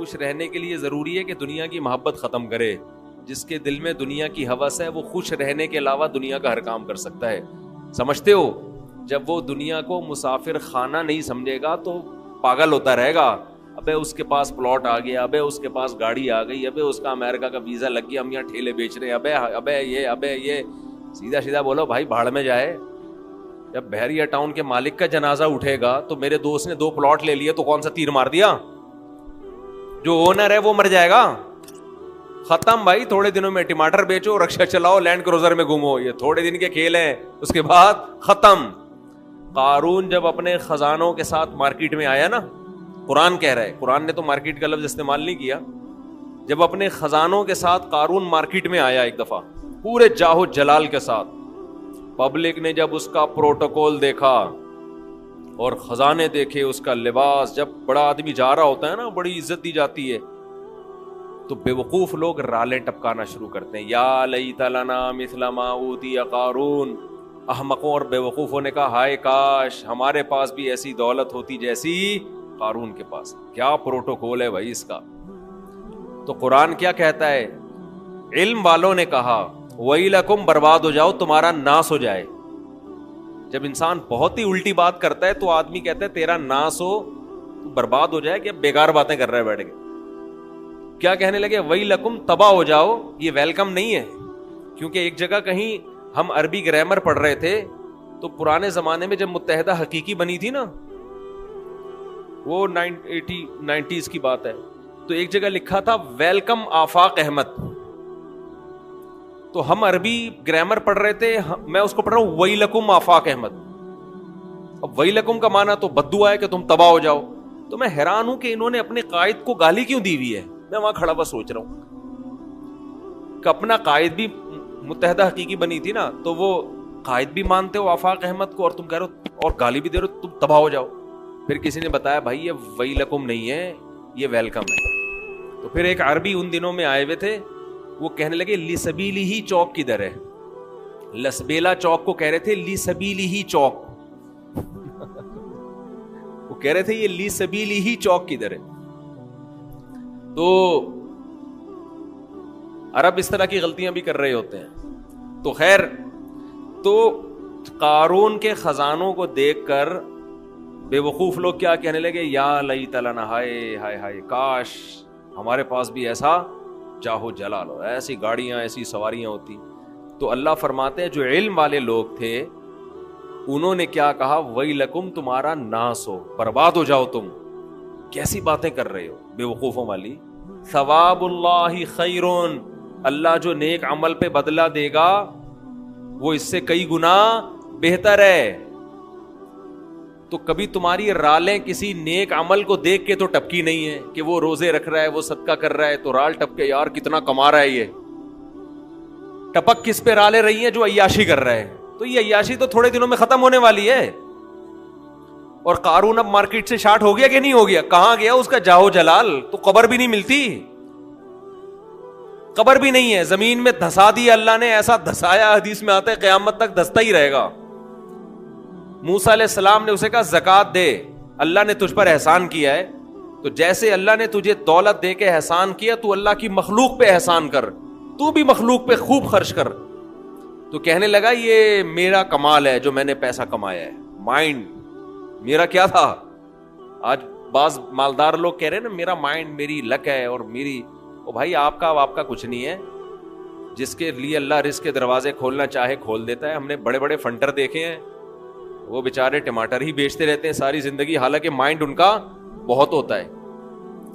خوش رہنے کے لیے ضروری ہے کہ دنیا کی محبت ختم کرے. جس کے دل میں دنیا کی ہوس ہے وہ خوش رہنے کے علاوہ دنیا کا ہر کام کر سکتا ہے. سمجھتے ہو؟ جب وہ دنیا کو مسافر خانہ نہیں سمجھے گا تو پاگل ہوتا رہے گا. ابے اس کے پاس پلاٹ آ گیا, ابے اس کے پاس گاڑی آ گئی, ابے اس کا امریکہ کا ویزا لگ گیا, ہم یہاں ٹھیلے بیچ رہے ہیں, ابے یہ سیدھا سیدھا بولو بھائی بھاڑ میں جائے. جب بحریہ ٹاؤن کے مالک کا جنازہ اٹھے گا تو میرے دوست نے 2 پلاٹ لے لیے تو کون سا تیر مار دیا؟ جو اونر ہے وہ مر جائے گا. ختم بھائی. تھوڑے دنوں میں ٹماٹر بیچو, رکشا چلاؤ, لینڈ کروزر میں گھومو, یہ تھوڑے دن کے کھیل ہیں, اس کے بعد ختم. قارون جب اپنے خزانوں کے ساتھ مارکیٹ میں آیا نا, قرآن کہہ رہا ہے, قرآن نے تو مارکیٹ کا لفظ استعمال نہیں کیا, جب اپنے خزانوں کے ساتھ قارون مارکیٹ میں آیا ایک دفعہ پورے جاہو جلال کے ساتھ, پبلک نے جب اس کا پروٹوکول دیکھا اور خزانے دیکھے, اس کا لباس, جب بڑا آدمی جا رہا ہوتا ہے نا بڑی عزت دی جاتی ہے, تو بے وقوف لوگ رالیں ٹپکانا شروع کرتے ہیں, یا لیت لنا مثل ما اوتی قارون. احمقوں اور بے وقوفوں نے کہا ہائے کاش ہمارے پاس بھی ایسی دولت ہوتی جیسی قارون کے پاس. کیا پروٹوکول ہے بھائی اس کا. تو قرآن کیا کہتا ہے؟ علم والوں نے کہا وَيْلَكُمْ, برباد ہو جاؤ, تمہارا ناس ہو جائے. جب انسان بہت ہی الٹی بات کرتا ہے تو آدمی کہتا ہے تیرا ناس ہو, تو برباد ہو جائے, کہ بیکار باتیں کر رہا ہے بیٹھ کے. کیا کہنے لگے؟ وَيْلَكُمْ, تباہ ہو جاؤ. یہ ویلکم نہیں ہے, کیونکہ ایک جگہ کہیں ہم عربی گرامر پڑھ رہے تھے تو پرانے زمانے میں جب متحدہ حقیقی بنی تھی نا, وہ 90s کی بات ہے, تو ایک جگہ لکھا تھا ویلکم آفاق احمد. تو ہم عربی گرامر پڑھ رہے تھے, میں اس کو پڑھ رہا ہوں وَيْلَكُمْ آفاق احمد. اب وَيْلَكُمْ کا معنی تو بددعا ہے کہ تم تباہ ہو جاؤ. تو میں حیران ہوں کہ انہوں نے اپنے قائد کو گالی کیوں دی ہوئی ہے. میں وہاں کھڑا بس سوچ رہا ہوں کہ اپنا قائد بھی متحدہ حقیقی بنی تھی نا, تو وہ قائد بھی مانتے ہو آفاق احمد کو, اور تم کہہ رہے ہو اور گالی بھی دے رہے ہو تم تباہ ہو جاؤ. پھر کسی نے بتایا بھائی یہ وَيْلَكُمْ نہیں ہے, یہ ویلکم ہے. تو پھر ایک عربی ان دنوں میں آئے ہوئے تھے, وہ کہنے لگے لِسَبِيلِهِ چوک کدھر ہے. لسبیلا چوک کو کہہ رہے تھے لِسَبِيلِهِ چوک. وہ کہہ رہے تھے یہ لِسَبِيلِهِ چوک کدھر ہے. تو عرب اس طرح کی غلطیاں بھی کر رہے ہوتے ہیں. تو خیر, تو قارون کے خزانوں کو دیکھ کر بے وقوف لوگ کیا کہنے لگے, یا لیت لنا, ہائے ہائے ہائے کاش ہمارے پاس بھی ایسا جاہو جلال ہو, ایسی گاڑیاں ایسی سواریاں ہوتی. تو اللہ فرماتے ہیں جو علم والے لوگ تھے انہوں نے کیا کہا, وَيْلَكُمْ, تمہارا ناس ہو, برباد ہو جاؤ تم. کیسی باتیں کر رہے ہو بے وقوفوں والی. ثواب اللہ خیرون, اللہ جو نیک عمل پہ بدلہ دے گا وہ اس سے کئی گنا بہتر ہے. تو کبھی تمہاری رالیں کسی نیک عمل کو دیکھ کے تو ٹپکی نہیں ہے کہ وہ روزے رکھ رہا ہے, وہ صدقہ کر رہا ہے, تو رال ٹپ کے یار کتنا کما رہا ہے. یہ ٹپک کس پہ رالیں رہی ہیں؟ جو عیاشی کر رہا ہے. تو یہ عیاشی تو تھوڑے دنوں میں ختم ہونے والی ہے. اور قارون اب مارکیٹ سے شارٹ ہو گیا کہ نہیں ہو گیا؟ کہاں گیا اس کا جاہو جلال؟ تو قبر بھی نہیں ملتی, قبر بھی نہیں ہے, زمین میں دھسا دیا اللہ نے, ایسا دھسایا حدیث میں آتا ہے قیامت تک دھستا ہی رہے گا. موسیٰ علیہ السلام نے اسے کہا زکات دے, اللہ نے تجھ پر احسان کیا ہے, تو جیسے اللہ نے تجھے دولت دے کے احسان کیا تو اللہ کی مخلوق پہ احسان کر, تو بھی مخلوق پہ خوب خرچ کر. تو کہنے لگا یہ میرا کمال ہے جو میں نے پیسہ کمایا ہے, مائنڈ میرا کیا تھا. آج بعض مالدار لوگ کہہ رہے ہیں نا میرا مائنڈ, میری لک ہے اور میری, او بھائی آپ کا کچھ نہیں ہے. جس کے لیے اللہ رزق کے دروازے کھولنا چاہے کھول دیتا ہے. ہم نے بڑے بڑے فنٹر دیکھے ہیں, وہ بیچارے ٹماٹر ہی بیچتے رہتے ہیں ساری زندگی, حالانکہ مائنڈ ان کا بہت ہوتا ہے.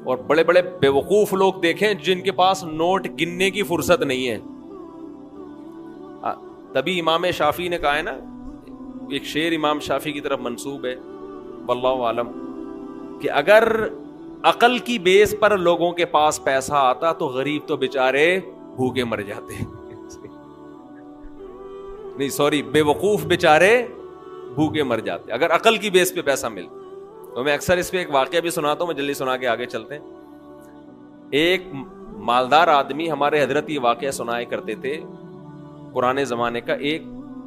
اور بڑے بڑے بے وقوف لوگ دیکھیں جن کے پاس نوٹ گننے کی فرصت نہیں ہے. تبھی امام شافعی نے کہا ہے نا, ایک شعر امام شافعی کی طرف منسوب ہے واللہ عالم, کہ اگر عقل کی بیس پر لوگوں کے پاس پیسہ آتا تو غریب تو بیچارے بھوکے مر جاتے. نہیں سوری, بے وقوف بیچارے بھوکے مر جاتے اگر عقل کی بیس پہ پیسہ ملتا. تو میں اکثر اس پہ ایک واقعہ بھی سناتا ہوں, میں جلدی سنا کے آگے چلتے ہیں. ایک مالدار آدمی, ہمارے حضرت یہ واقعہ سنائے کرتے تھے پرانے زمانے کا. ایک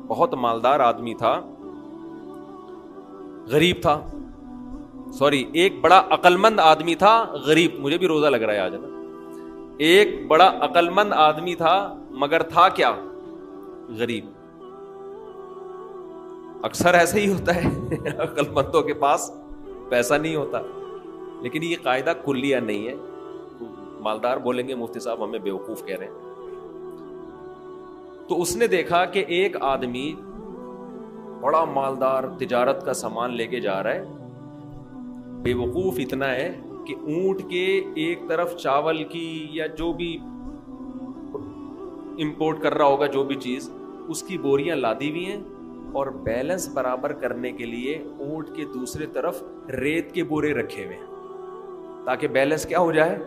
بہت مالدار آدمی تھا, غریب تھا, سوری ایک بڑا عقل مند آدمی تھا غریب. مجھے بھی روزہ لگ رہا ہے آج نا. ایک بڑا عقل مند آدمی تھا مگر تھا کیا؟ غریب. اکثر ایسا ہی ہوتا ہے عقل مندوں کے پاس پیسہ نہیں ہوتا. لیکن یہ قاعدہ کلیہ نہیں ہے. مالدار بولیں گے مفتی صاحب ہمیں بیوقوف کہہ رہے ہیں. تو اس نے دیکھا کہ ایک آدمی بڑا مالدار تجارت کا سامان لے کے جا رہا ہے. بیوقوف اتنا ہے کہ اونٹ کے ایک طرف چاول کی یا جو بھی امپورٹ کر رہا ہوگا جو بھی چیز اس کی بوریاں لادی ہوئی ہیں اور بیلنس برابر کرنے کے لیے اونٹ کے دوسرے طرف ریت کے بورے رکھے ہوئے ہیں تاکہ بیلنس کیا ہو جائے.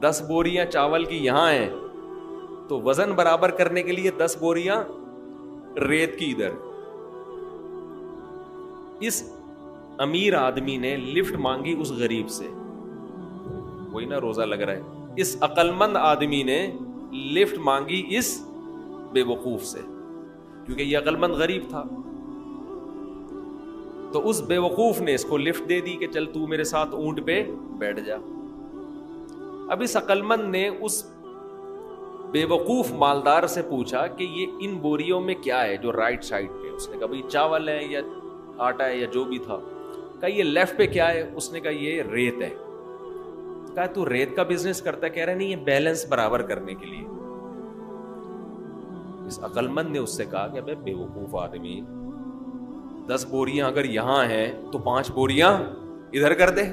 10 بوریاں چاول کی یہاں ہیں تو وزن برابر کرنے کے لیے 10 بوریاں ریت کی ادھر. اس امیر آدمی نے لفٹ مانگی اس غریب سے. وہی نا روزہ لگ رہا ہے. اس عقل مند آدمی نے لفٹ مانگی اس بے وقوف سے کیونکہ یہ عقل مند غریب تھا. تو اس بے وقوف نے اس کو لفٹ دے دی کہ چل تو میرے ساتھ اونٹ پہ بیٹھ جا. اب اس عقل مند نے اس بے وقوف مالدار سے پوچھا کہ یہ ان بوریوں میں کیا ہے جو رائٹ سائڈ پہ. اس نے کہا بھائی چاول ہے یا آٹا ہے یا جو بھی تھا. کہا یہ لیفٹ پہ کیا ہے؟ اس نے کہا یہ ریت ہے. کہا تو ریت کا بزنس کرتا ہے؟ کہہ رہا نہیں یہ بیلنس برابر کرنے کے لیے. اس عقل مند نے اس سے کہا کہ بے وقوف آدمی 10 بوریاں اگر یہاں ہیں تو 5 بوریاں ادھر کر دے,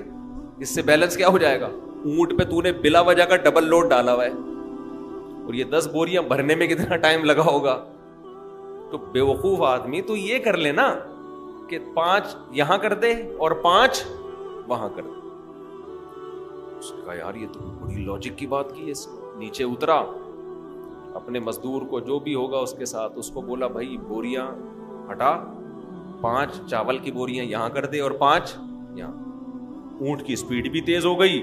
اس سے بیلنس کیا ہو جائے گا. اونٹ پہ تو نے بلا وجہ کا ڈبل لوڈ ڈالا ہوا ہے اور یہ 10 بوریاں بھرنے میں کتنا ٹائم لگا ہوگا. تو بے وقوف آدمی تو یہ کر لے نا کہ 5 یہاں کر دے اور 5 وہاں کر دے. اس نے کہا یار یہ تو بڑی لاجک کی بات کی ہے. نیچے اترا, اپنے مزدور کو جو بھی ہوگا اس کے ساتھ اس کو بولا بھائی بوریاں ہٹا, 5 چاول کی بوریاں یہاں کر دے اور 5 یہاں. اونٹ کی سپیڈ بھی تیز ہو گئی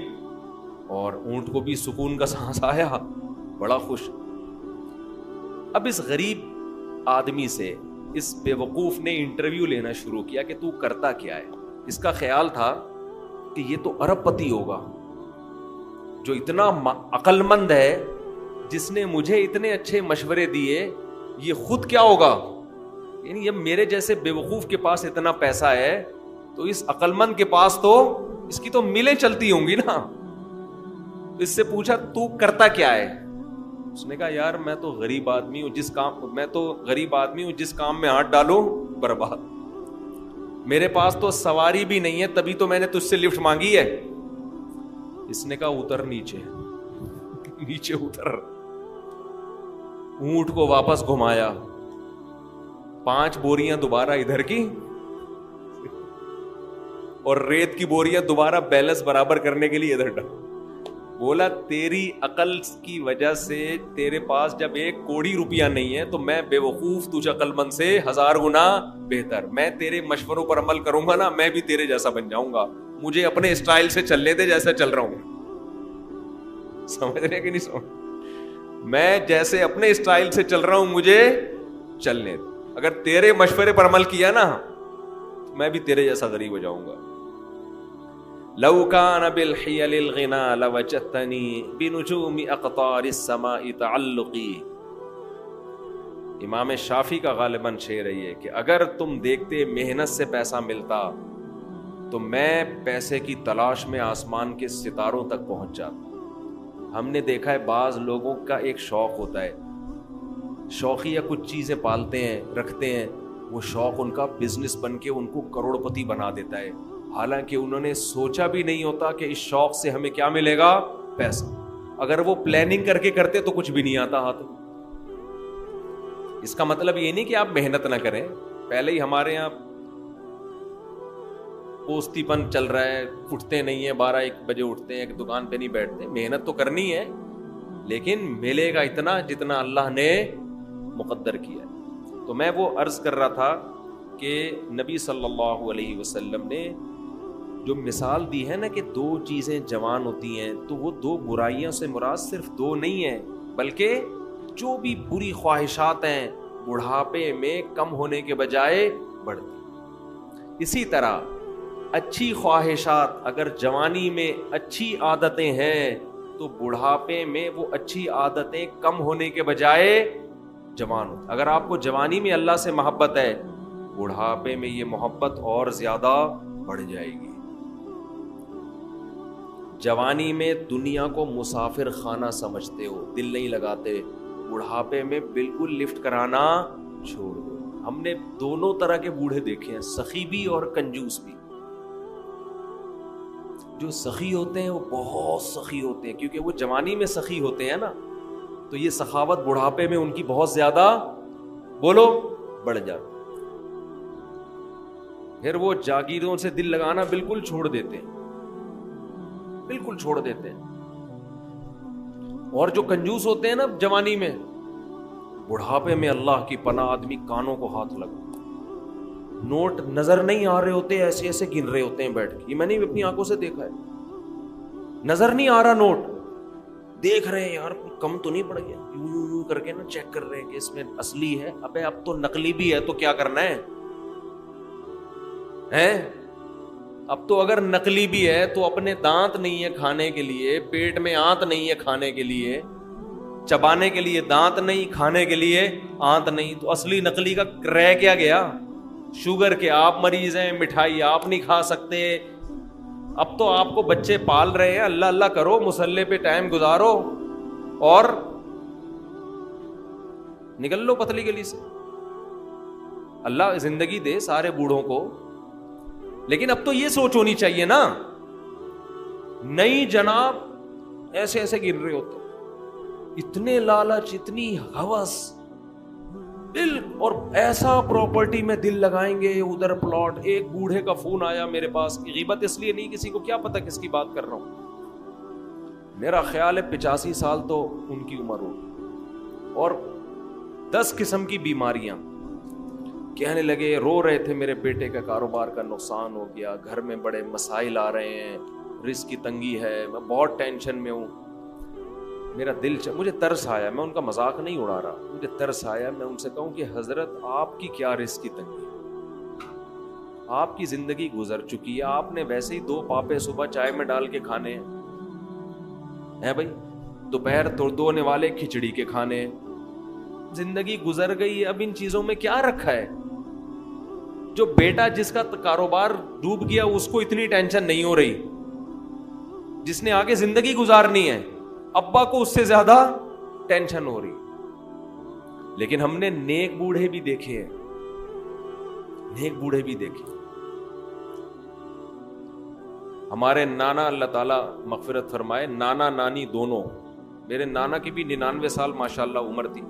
اور اونٹ کو بھی سکون کا سانس آیا, بڑا خوش. اب اس غریب آدمی سے اس بے وقوف نے انٹرویو لینا شروع کیا کہ تو کرتا کیا ہے. اس کا خیال تھا کہ یہ تو ارب پتی ہوگا جو اتنا عقل مند ہے, جس نے مجھے اتنے اچھے مشورے دیے. یہ خود کیا ہوگا, یعنی جب میرے جیسے بے وقوف کے پاس اتنا پیسہ ہے تو اس عقل مند کے پاس تو اس کی تو ملیں چلتی ہوں گی نا. اس سے پوچھا تو کرتا کیا ہے. اس نے کہا یار میں تو غریب آدمی ہوں, جس کام میں ہاتھ ڈالو برباد. میرے پاس تو سواری بھی نہیں ہے تبھی تو میں نے تجھ سے لفٹ مانگی ہے. اس نے کہا اتر نیچے اتر. اونٹ کو واپس گھمایا, 5 بوریاں دوبارہ ادھر کی اور ریت کی بوریاں دوبارہ بیلنس برابر کرنے کے لیے ادھر ڈال. بولا تیری عقل کی وجہ سے تیرے پاس جب 1 کوڑی روپیہ نہیں ہے تو میں بے وقوف تجھ عقل مند سے 1000 گنا بہتر. میں تیرے مشوروں پر عمل کروں گا نا, میں بھی تیرے جیسا بن جاؤں گا. مجھے اپنے اسٹائل سے چلنے دے جیسا چل رہا ہوں. سمجھ رہے کہ نہیں سمجھ؟ میں جیسے اپنے اسٹائل سے چل رہا ہوں مجھے چلنے دے. اگر تیرے مشورے پر عمل کیا نا میں بھی تیرے جیسا غریب ہو جاؤں گا. لو كان بالحيل الغنى لوجدتني بنجوم اقطار السماء تعلقي. امام شافعی کا غالباً شعر ہے کہ اگر تم دیکھتے محنت سے پیسہ ملتا تو میں پیسے کی تلاش میں آسمان کے ستاروں تک پہنچ جاتا. ہم نے دیکھا ہے بعض لوگوں کا ایک شوق ہوتا ہے, شوقی یا کچھ چیزیں پالتے ہیں رکھتے ہیں, وہ شوق ان کا بزنس بن کے ان کو کروڑ پتی بنا دیتا ہے, حالانکہ انہوں نے سوچا بھی نہیں ہوتا کہ اس شوق سے ہمیں کیا ملے گا, پیسہ. اگر وہ پلاننگ کر کے کرتے تو کچھ بھی نہیں آتا ہاتھ. اس کا مطلب یہ نہیں کہ آپ محنت نہ کریں. پہلے ہی ہمارے یہاں پوستی پن چل رہا ہے, اٹھتے نہیں ہیں 12-1 بجے اٹھتے ہیں, دکان پہ نہیں بیٹھتے. محنت تو کرنی ہے لیکن ملے گا اتنا جتنا اللہ نے مقدر کیا. تو میں وہ عرض کر رہا تھا کہ نبی صلی اللہ علیہ وسلم نے جو مثال دی ہے نا کہ 2 چیزیں جوان ہوتی ہیں تو وہ 2 برائیوں سے مراد صرف 2 نہیں ہیں, بلکہ جو بھی بری خواہشات ہیں بڑھاپے میں کم ہونے کے بجائے بڑھتی. اسی طرح اچھی خواہشات اگر جوانی میں اچھی عادتیں ہیں تو بڑھاپے میں وہ اچھی عادتیں کم ہونے کے بجائے جوان ہو. اگر آپ کو جوانی میں اللہ سے محبت ہے, بڑھاپے میں یہ محبت اور زیادہ بڑھ جائے گی. جوانی میں دنیا کو مسافر خانہ سمجھتے ہو, دل نہیں لگاتے, بڑھاپے میں بالکل لفٹ کرانا چھوڑ دو. ہم نے دونوں طرح کے بوڑھے دیکھے ہیں, سخی بھی اور کنجوس بھی. جو سخی ہوتے ہیں وہ بہت سخی ہوتے ہیں, کیونکہ وہ جوانی میں سخی ہوتے ہیں نا, تو یہ سخاوت بڑھاپے میں ان کی بہت زیادہ بولو بڑھ جاتی. پھر وہ جاگیروں سے دل لگانا بالکل چھوڑ دیتے ہیں, بالکل چھوڑ دیتے ہیں. اور جو کنجوس ہوتے ہیں نا جوانی میں, بڑھاپے میں اللہ کی پناہ آدمی کانوں کو ہاتھ لگا, نوٹ نظر نہیں آ رہے ہوتے, ایسے ایسے گن رہے ہوتے ہیں بیٹھ کے. یہ میں نے اپنی آنکھوں سے دیکھا ہے, نظر نہیں آ رہا نوٹ, دیکھ رہے ہیں یار کم تو نہیں پڑ گیا, یوں یوں کر کے نا چیک کر رہے ہیں کہ اس میں اصلی ہے. ابے اب تو نقلی بھی ہے تو کیا کرنا ہے, اب تو اگر نقلی بھی ہے تو اپنے دانت نہیں ہے کھانے کے لیے, پیٹ میں آنت نہیں ہے کھانے کے لیے, چبانے کے لیے دانت نہیں, کھانے کے لیے آنت نہیں, تو اصلی نقلی کا رہ کیا گیا. شوگر کے آپ مریض ہیں, مٹھائی آپ نہیں کھا سکتے. اب تو آپ کو بچے پال رہے ہیں, اللہ اللہ کرو, مصلے پہ ٹائم گزارو اور نکل لو پتلی گلی سے. اللہ زندگی دے سارے بوڑھوں کو, لیکن اب تو یہ سوچ ہونی چاہیے نا, نہیں جناب ایسے ایسے گر رہے ہوتے, اتنے لالچ, اتنی ہوس, دل اور ایسا پراپرٹی میں دل لگائیں گے, ادھر پلاٹ. ایک بوڑھے کا فون آیا میرے پاس, غیبت اس لیے نہیں, کسی کو کیا پتا کس کی بات کر رہا ہوں, میرا خیال ہے 85 سال تو ان کی عمر ہو, اور 10 قسم کی بیماریاں. کہنے لگے, رو رہے تھے, میرے بیٹے کا کاروبار کا نقصان ہو گیا, گھر میں بڑے مسائل آ رہے ہیں, رزق کی تنگی ہے, میں بہت ٹینشن میں ہوں. میرا دل مجھے ترس آیا, میں ان کا مذاق نہیں اڑا رہا, مجھے ترس آیا. میں ان سے کہوں کہ حضرت آپ کی کیا رزق کی تنگی ہے, آپ کی زندگی گزر چکی ہے, آپ نے ویسے ہی 2 پاپے صبح چائے میں ڈال کے کھانے ہیں بھائی, دوپہر دھونے والے کھچڑی کے کھانے ہیں, زندگی گزر گئی. اب ان چیزوں میں کیا رکھا ہے؟ جو بیٹا جس کا کاروبار ڈوب گیا اس کو اتنی ٹینشن نہیں ہو رہی, جس نے آگے زندگی گزارنی ہے ابا کو اس سے زیادہ ٹینشن ہو رہی. لیکن ہم نے نیک بوڑھے بھی دیکھے ہیں, نیک بوڑھے بھی دیکھے. ہمارے نانا, اللہ تعالیٰ مغفرت فرمائے, نانا نانی دونوں, میرے نانا کی بھی 99 سال ماشاءاللہ عمر تھی,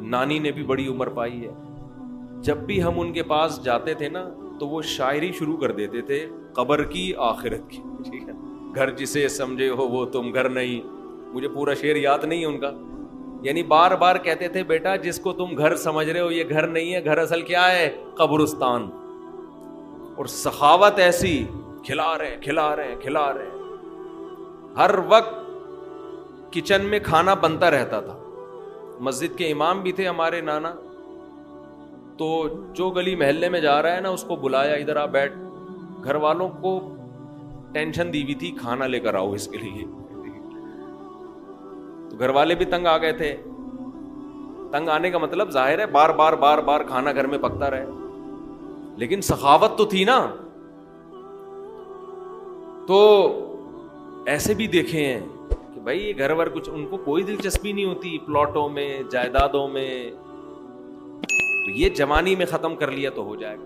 نانی نے بھی بڑی عمر پائی ہے. جب بھی ہم ان کے پاس جاتے تھے نا تو وہ شاعری شروع کر دیتے تھے, قبر کی آخرت کی, ٹھیک ہے, گھر جسے سمجھے ہو وہ تم گھر نہیں. مجھے پورا شعر یاد نہیں ہے ان کا, یعنی بار بار کہتے تھے بیٹا جس کو تم گھر سمجھ رہے ہو یہ گھر نہیں ہے, گھر اصل کیا ہے, قبرستان. اور سخاوت ایسی, کھلا رہے کھلا رہے کھلا رہے, ہر وقت کچن میں کھانا بنتا رہتا تھا. مسجد کے امام بھی تھے ہمارے نانا, تو جو گلی محلے میں جا رہا ہے نا اس کو بلایا, ادھر آ بیٹھ. گھر والوں کو ٹینشن دی ہوئی تھی, کھانا لے کر آؤ اس کے لیے. تو گھر والے بھی تنگ آ گئے تھے. تنگ آنے کا مطلب ظاہر ہے بار بار بار بار کھانا گھر میں پکتا رہے, لیکن سخاوت تو تھی نا. تو ایسے بھی دیکھے ہیں کہ بھائی یہ گھر ور کچھ ان کو کوئی دلچسپی نہیں ہوتی پلاٹوں میں, جائیدادوں میں. تو یہ جوانی میں ختم کر لیا تو ہو جائے گا.